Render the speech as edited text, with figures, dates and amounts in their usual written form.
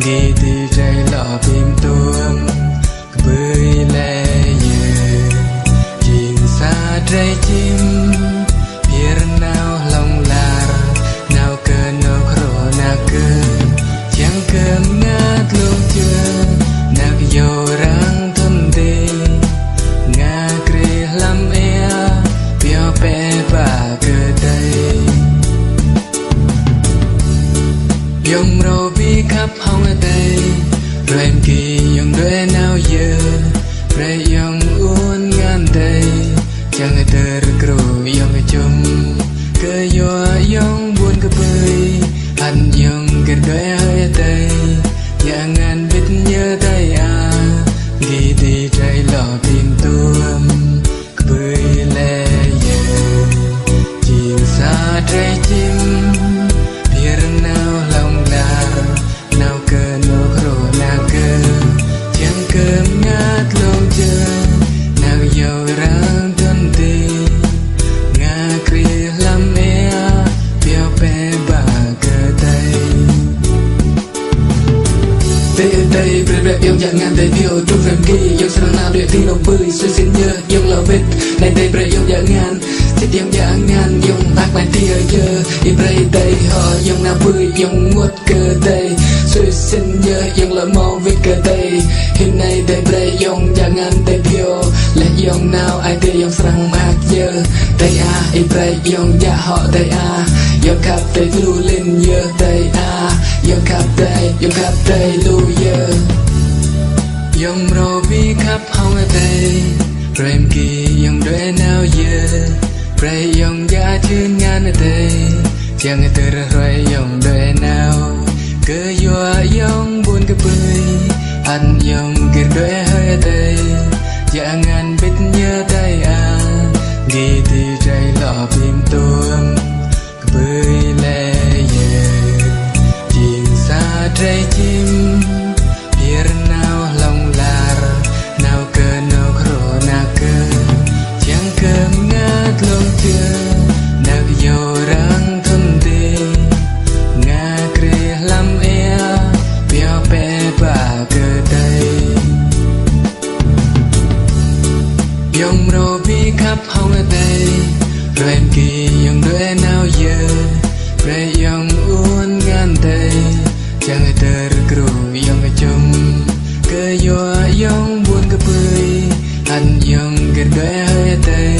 ghi thì trái lọ phim tuông bơi lê chìm xa trái chim hiền nào lòng là nào cơ nào khổ nào cơ chẳng cơn ngát luôn chưa nạc dầu răng thân đi ngà kề làm e biểu bè và cơ đây dòng rô vi khắp hông ở đây rồi em kỳ dòng đuôi nào giờ rồi dòng uốn ngàn đây chẳng ai tơ rô dòng cái chum cơ yo dòng buồn cơ bơi anh dòng cái đuôi hơi đây nhà ngàn biết nhớ tay à ghi đi trái lọ tìm tuông bơi lê chìm xa trái chim biar nào lòng là nào cơ nào khổ nào cơ chẳng cơm ngát lâu chờ nào dầu răng thân tì ngà kề làm e biểu bè bà cơ tay tây bẹp dòng dạng ngàn tây biểu trung phèm kỳ dòng sang nào để thi lòng bơi xuyên xin nhớ dòng lò vết này tây bẹp dòng dạng ngàn thì dòng dạng ngàn dòng bạc bài tia giờ đi bray tây họ dòng nào bơi dòng nguột cơ tây xuyên xin nhớ dòng lò mò với cơ tây hiện nay tây bray dòng dạng ngàn tây biểu là dòng nào ai tây dòng sang mạc giờ tây a đi bray dòng dạ họ tây a dòng khắp tây lưu lên giờ tây a dòng khắp tây lưu giờ dòng rô vi khắp hông ở đây rồi em kỳ dòng đuôi nào giờ rồi dòng giá chuyên ngàn ở đây chẳng ai từ rồi dòng đuôi nào cơ dọa dòng buồn cơ bơi anh dòng kia đuôi hơi ở đây chẳng ngàn biết nhớ tay à ghi thì trái lọ phim tuông bơi lê chìm xa trái chim biar nào lòng là nào cơ nào khổ nào cơ chẳng cơm ngát lâu chưa nạc dầu răng thân đi ngà kề làm e biểu bè bà cơ đây dòng rô vi khắp hông ở đây rồi em kỳ dòng đuôi nào giờ rồi dòng uốn ngàn đây chẳng ai tơ rô dòng cái chum cơ yo dòng buồn cơ bơi anh dòng cái đuôi hơi đây